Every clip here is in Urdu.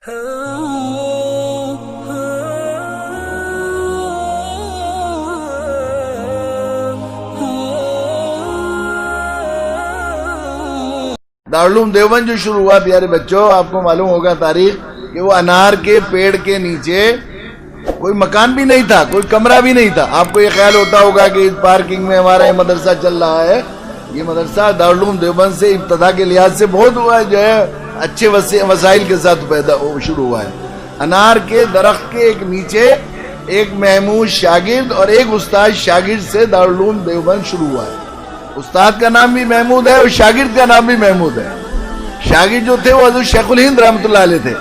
دارالعلوم دیوبند جو شروع ہوا پیارے بچوں، آپ کو معلوم ہوگا تاریخ کہ وہ انار کے پیڑ کے نیچے کوئی مکان بھی نہیں تھا، کوئی کمرہ بھی نہیں تھا۔ آپ کو یہ خیال ہوتا ہوگا کہ اس پارکنگ میں ہمارا یہ مدرسہ چل رہا ہے۔ یہ مدرسہ دارالعلوم دیوبند سے ابتدا کے لحاظ سے بہت ہوا ہے، جو ہے اچھے وسائل کے ساتھ شروع ہوا ہے۔ انار کے درخت کے ایک نیچے ایک محمود شاگرد اور ایک استاد شاگرد سے دارالعلوم دیوبند شروع ہوا ہے۔ استاد کا نام بھی محمود ہے اور شاگرد کا نام بھی محمود ہے۔ شاگرد جو تھے وہ حضرت شیخ الہند رحمۃ اللہ علیہ تھے،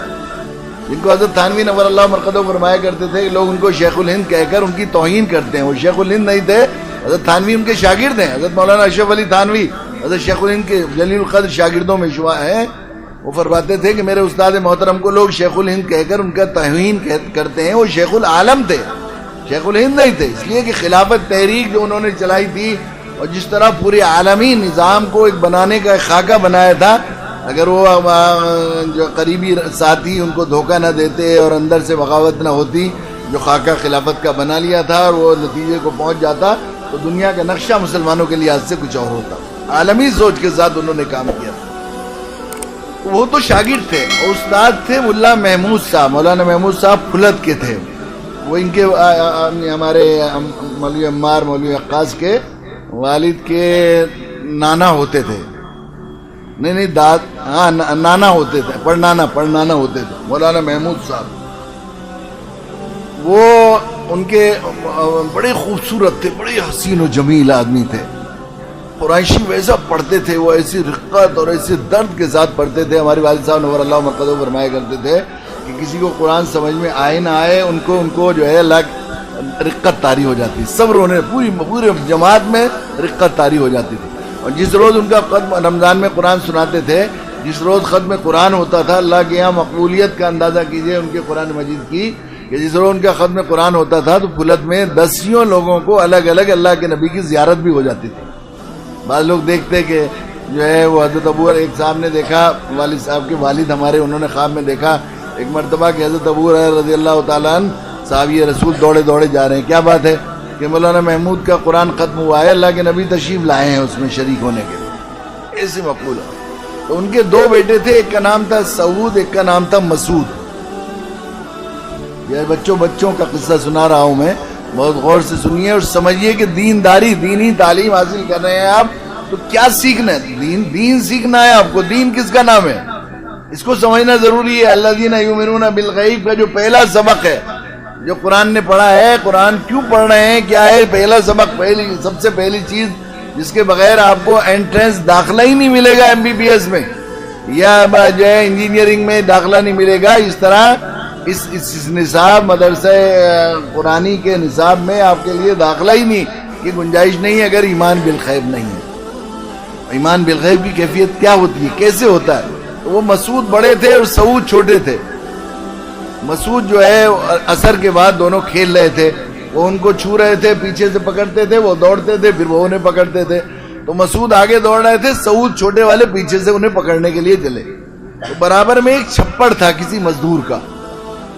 جن کو حضرت تھانوی نور اللہ مرقدہ فرمایا کرتے تھے کہ لوگ ان کو شیخ الہند کہہ کر ان کی توہین کرتے ہیں۔ وہ شیخ الہند نہیں تھے، حضرت تھانوی ان کے شاگرد ہیں۔ حضرت مولانا اشرف علی تھانوی حضرت شیخ الہند کے جلیل القدر شاگردوں میں شمار ہیں۔ وہ فرماتے تھے کہ میرے استاد محترم کو لوگ شیخ الہند کہہ کر ان کا توہین کرتے ہیں۔ وہ شیخ العالم تھے، شیخ الہند نہیں تھے، اس لیے کہ خلافت تحریک جو انہوں نے چلائی تھی اور جس طرح پورے عالمی نظام کو ایک بنانے کا ایک خاکہ بنایا تھا، اگر وہ جو قریبی ساتھی ان کو دھوکہ نہ دیتے اور اندر سے بغاوت نہ ہوتی، جو خاکہ خلافت کا بنا لیا تھا اور وہ نتیجے کو پہنچ جاتا، تو دنیا کا نقشہ مسلمانوں کے لحاظ سے کچھ اور ہوتا۔ عالمی سوچ کے ساتھ انہوں نے کام کیا۔ وہ تو شاگرد تھے، استاد تھے ملا محمود صاحب، مولانا محمود صاحب پھلت کے تھے۔ وہ ان کے ہمارے مولوی عمار مولوی عقاص کے والد کے نانا ہوتے تھے، نہیں داد، ہاں نانا ہوتے تھے، پڑنانا ہوتے تھے مولانا محمود صاحب۔ وہ ان کے بڑے خوبصورت تھے، بڑے حسین و جمیل آدمی تھے۔ قرائشی ویسا پڑھتے تھے، وہ ایسی رقت اور ایسے درد کے ساتھ پڑھتے تھے۔ ہمارے والد صاحب نور اللہ مرقدہ فرمایا کرتے تھے کہ کسی کو قرآن سمجھ میں آئے نہ آئے، ان کو جو ہے رقت طاری ہو جاتی، سب رونے، پوری جماعت میں رقت طاری ہو جاتی تھی۔ اور جس روز ان کا ختم رمضان میں قرآن سناتے تھے، جس روز ختم قرآن ہوتا تھا، اللہ کے یہاں مقبولیت کا اندازہ کیجئے ان کے قرآن مجید کی، کہ جس روز ان کا ختم قرآن ہوتا تھا تو پھلت میں دسیوں لوگوں کو الگ الگ اللہ کے نبی کی زیارت بھی ہو جاتی تھی۔ بعض لوگ دیکھتے کہ جو ہے وہ حضرت ابو ایک صاحب نے دیکھا، والد صاحب کے والد ہمارے، انہوں نے خواب میں دیکھا ایک مرتبہ کہ حضرت ابو رضی اللہ تعالیٰ عنہ صحابی رسول دوڑے جا رہے ہیں۔ کیا بات ہے کہ مولانا محمود کا قرآن ختم ہوا ہے، اللہ کے نبی تشریف لائے ہیں اس میں شریک ہونے کے لیے، ایسے مقبول ہے۔ تو ان کے دو بیٹے تھے، ایک کا نام تھا سعود، ایک کا نام تھا مسعود۔ یہ بچوں کا قصہ سنا رہا ہوں میں، بہت غور سے سنیے اور سمجھیے کہ دینی تعلیم حاصل کر رہے ہیں آپ تو کیا سیکھنا ہے، دین سیکھنا ہے آپ کو۔ دین کس کا نام ہے، اس کو سمجھنا ضروری ہے۔ الذین یؤمنون بالغیب کا جو پہلا سبق ہے جو قرآن نے پڑھا ہے، قرآن کیوں پڑھ رہے ہیں، کیا ہے پہلا سبق، سب سے پہلی چیز جس کے بغیر آپ کو انٹرنس داخلہ ہی نہیں ملے گا MBBS میں یا جو ہے انجینئرنگ میں داخلہ نہیں ملے گا، اس طرح اس نصاب مدرسہ قرآنی کے نصاب میں آپ کے لیے داخلہ ہی نہیں کی گنجائش نہیں ہے اگر ایمان بالغیب نہیں ہے۔ ایمان بالغیب کی کیفیت کیا ہوتی ہے، کیسے ہوتا ہے؟ وہ مسعود بڑے تھے اور سعود چھوٹے تھے۔ مسعود جو ہے عصر کے بعد دونوں کھیل رہے تھے، وہ ان کو چھو رہے تھے، پیچھے سے پکڑتے تھے، وہ دوڑتے تھے، پھر وہ انہیں پکڑتے تھے۔ تو مسعود آگے دوڑ رہے تھے، سعود چھوٹے والے پیچھے سے انہیں پکڑنے کے لیے چلے۔ تو برابر میں ایک چھپڑ تھا کسی مزدور کا،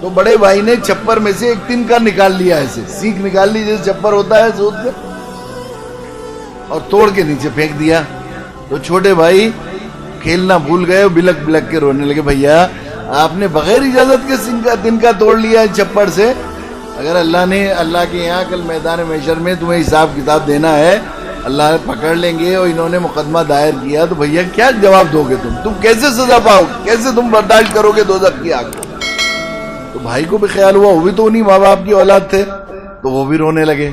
تو بڑے بھائی نے چھپر میں سے ایک تنکا نکال لیا، ایسے سیکھ نکال لی جیسے چھپر ہوتا ہے سود سے، اور توڑ کے نیچے پھینک دیا۔ تو چھوٹے بھائی کھیلنا بھول گئے، بلک کے رونے لگے، بھیا آپ نے بغیر اجازت کے تنکا توڑ لیا ہے چھپر سے، اگر اللہ کے یہاں کل میدان محشر میں تمہیں حساب کتاب دینا ہے، اللہ پکڑ لیں گے اور انہوں نے مقدمہ دائر کیا، تو بھیا کیا جواب دو گے تم کیسے سزا پاؤ، کیسے تم برداشت کرو گے دوزخ کی آگ؟ تو بھائی کو بھی خیال ہوا وہ بھی تو انہی ماں باپ کی اولاد تھے، تو وہ بھی رونے لگے۔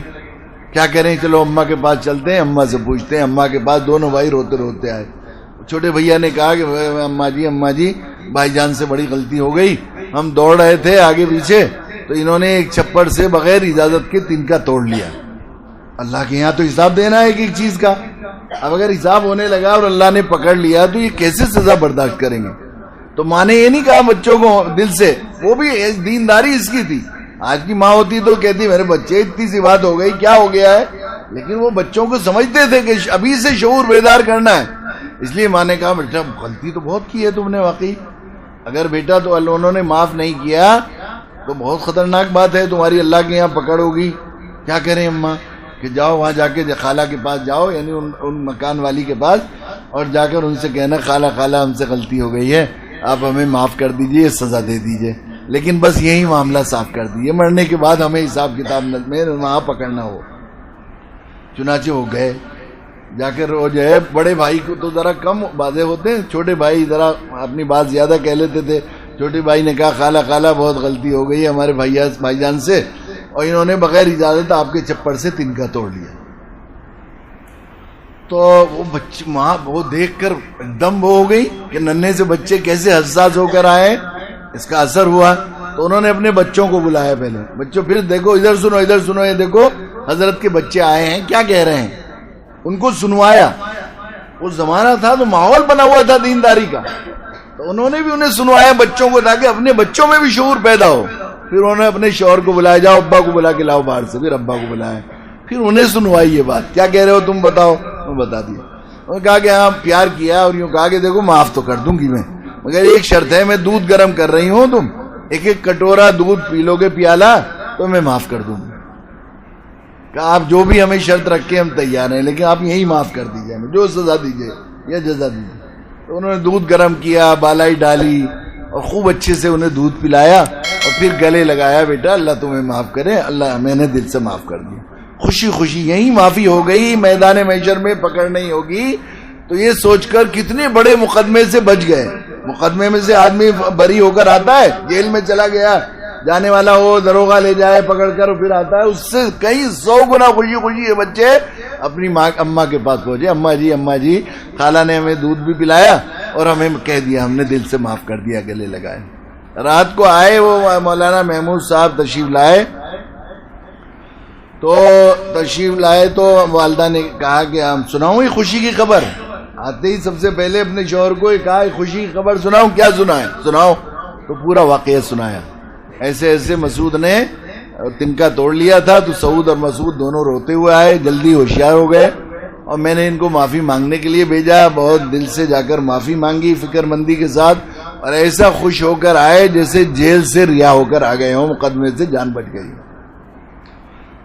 کیا کریں، چلو اماں کے پاس چلتے ہیں، اماں سے پوچھتے ہیں۔ اماں کے پاس دونوں بھائی روتے آئے۔ چھوٹے بھیا نے کہا کہ اماں جی بھائی جان سے بڑی غلطی ہو گئی، ہم دوڑ رہے تھے آگے پیچھے، تو انہوں نے ایک چھپڑ سے بغیر اجازت کے تنکا توڑ لیا۔ اللہ کے یہاں تو حساب دینا ہے ایک چیز کا، اب اگر حساب ہونے لگا اور اللہ نے پکڑ لیا تو یہ کیسے سزا برداشت کریں گے؟ تو ماں نے یہ نہیں کہا بچوں کو دل سے، وہ بھی دینداری اس کی تھی۔ آج کی ماں ہوتی تو کہتی میرے بچے اتنی سی بات ہو گئی، کیا ہو گیا ہے، لیکن وہ بچوں کو سمجھتے تھے کہ ابھی سے شعور بیدار کرنا ہے، اس لیے ماں نے کہا بیٹا غلطی تو بہت کی ہے تم نے واقعی، اگر بیٹا تو انہوں نے معاف نہیں کیا تو بہت خطرناک بات ہے، تمہاری اللہ کے یہاں پکڑ ہوگی. کیا کریں اماں کہ جاؤ وہاں جا کے خالہ کے پاس جاؤ، یعنی ان مکان والی کے پاس، اور جا کر ان سے کہنا خالہ خالہ ہم سے غلطی ہو گئی ہے، آپ ہمیں معاف کر دیجئے، سزا دے دیجئے، لیکن بس یہی معاملہ صاف کر دیجئے، مرنے کے بعد ہمیں حساب کتاب میں وہاں پکڑنا ہو. چنانچہ ہو گئے جا کر. وہ جو ہے بڑے بھائی کو تو ذرا کم باتیں ہوتے ہیں، چھوٹے بھائی ذرا اپنی بات زیادہ کہہ لیتے تھے. چھوٹے بھائی نے کہا خالہ خالہ بہت غلطی ہو گئی ہے ہمارے بھائی جان سے، اور انہوں نے بغیر اجازت آپ کے چپڑ سے تنکا توڑ لیا. تو وہ بچے ماں وہ دیکھ کر ایک دم وہ ہو گئی کہ ننھے سے بچے کیسے حساس ہو کر آئے، اس کا اثر ہوا. تو انہوں نے اپنے بچوں کو بلایا پہلے، بچوں پھر دیکھو ادھر سنو، یہ دیکھو حضرت کے بچے آئے ہیں کیا کہہ رہے ہیں. ان کو سنوایا. اس زمانہ تھا تو ماحول بنا ہوا تھا دینداری کا، تو انہوں نے بھی انہیں سنوایا بچوں کو، تاکہ اپنے بچوں میں بھی شعور پیدا ہو. پھر انہوں نے اپنے شوہر کو بلایا، جاؤ ابا کو بلا کے لاؤ باہر سے. پھر ابا کو بلایا، پھر انہیں سنوائی یہ بات، کیا کہہ رہے ہو تم بتاؤ. انہوں نے بتا دیا. انہوں نے کہا کہ ہاں پیار کیا، اور یوں کہا کہ دیکھو معاف تو کر دوں گی میں، مگر ایک شرط ہے، میں دودھ گرم کر رہی ہوں، تم ایک ایک کٹورا دودھ پی لو گے پیالہ تو میں معاف کر دوں گی. کہا آپ جو بھی ہمیں شرط رکھے ہم تیار ہیں، لیکن آپ یہی معاف کر دیجئے، ہمیں جو سزا دیجئے یا جزا دیجئے. تو انہوں نے دودھ گرم کیا، بالائی ڈالی، اور خوب اچھے سے انہیں دودھ پلایا، اور پھر گلے لگایا، بیٹا اللہ تمہیں معاف کرے، اللہ میں نے دل سے معاف کر دیا. خوشی خوشی یہی معافی ہو گئی. میدان محشر میں پکڑ نہیں ہوگی. تو یہ سوچ کر کتنے بڑے مقدمے سے بچ گئے. مقدمے میں سے آدمی بری ہو کر آتا ہے، جیل میں چلا گیا، جانے والا ہو دروغہ لے جائے پکڑ کر، اور پھر آتا ہے، اس سے کئی 100 گنا خوشی خوشی یہ بچے اپنی ماں اماں کے پاس پہنچے. اماں جی خالہ نے ہمیں دودھ بھی پلایا اور ہمیں کہہ دیا، ہم نے دل سے معاف کر دیا، گلے لگائے. رات کو آئے وہ مولانا محمود صاحب تشریف لائے تو والدہ نے کہا کہ ہم سناؤں یہ خوشی کی خبر. آتے ہی سب سے پہلے اپنے شوہر کو کہا خوشی کی خبر سناؤں. کیا سناؤ. تو پورا واقعہ سنایا. ایسے مسعود نے تنکا توڑ لیا تھا. تو سعود اور مسعود دونوں روتے ہوئے آئے، جلدی ہوشیار ہو گئے، اور میں نے ان کو معافی مانگنے کے لیے بھیجا. بہت دل سے جا کر معافی مانگی فکر مندی کے ساتھ، اور ایسا خوش ہو کر آئے جیسے جیل سے رہا ہو کر آ گئے ہوں، مقدمے سے جان بچ گئی.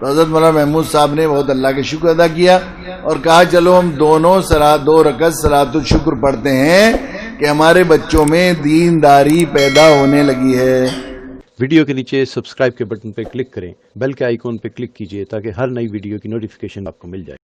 تو حضرت مولانا محمود صاحب نے بہت اللہ کے شکر ادا کیا اور کہا چلو ہم دونوں 2 رکعت صلاۃ الشکر پڑھتے ہیں کہ ہمارے بچوں میں دینداری پیدا ہونے لگی ہے. ویڈیو کے نیچے سبسکرائب کے بٹن پہ کلک کریں، بیل کے آئیکن پہ کلک کیجئے تاکہ ہر نئی ویڈیو کی نوٹیفیکیشن آپ کو مل جائے.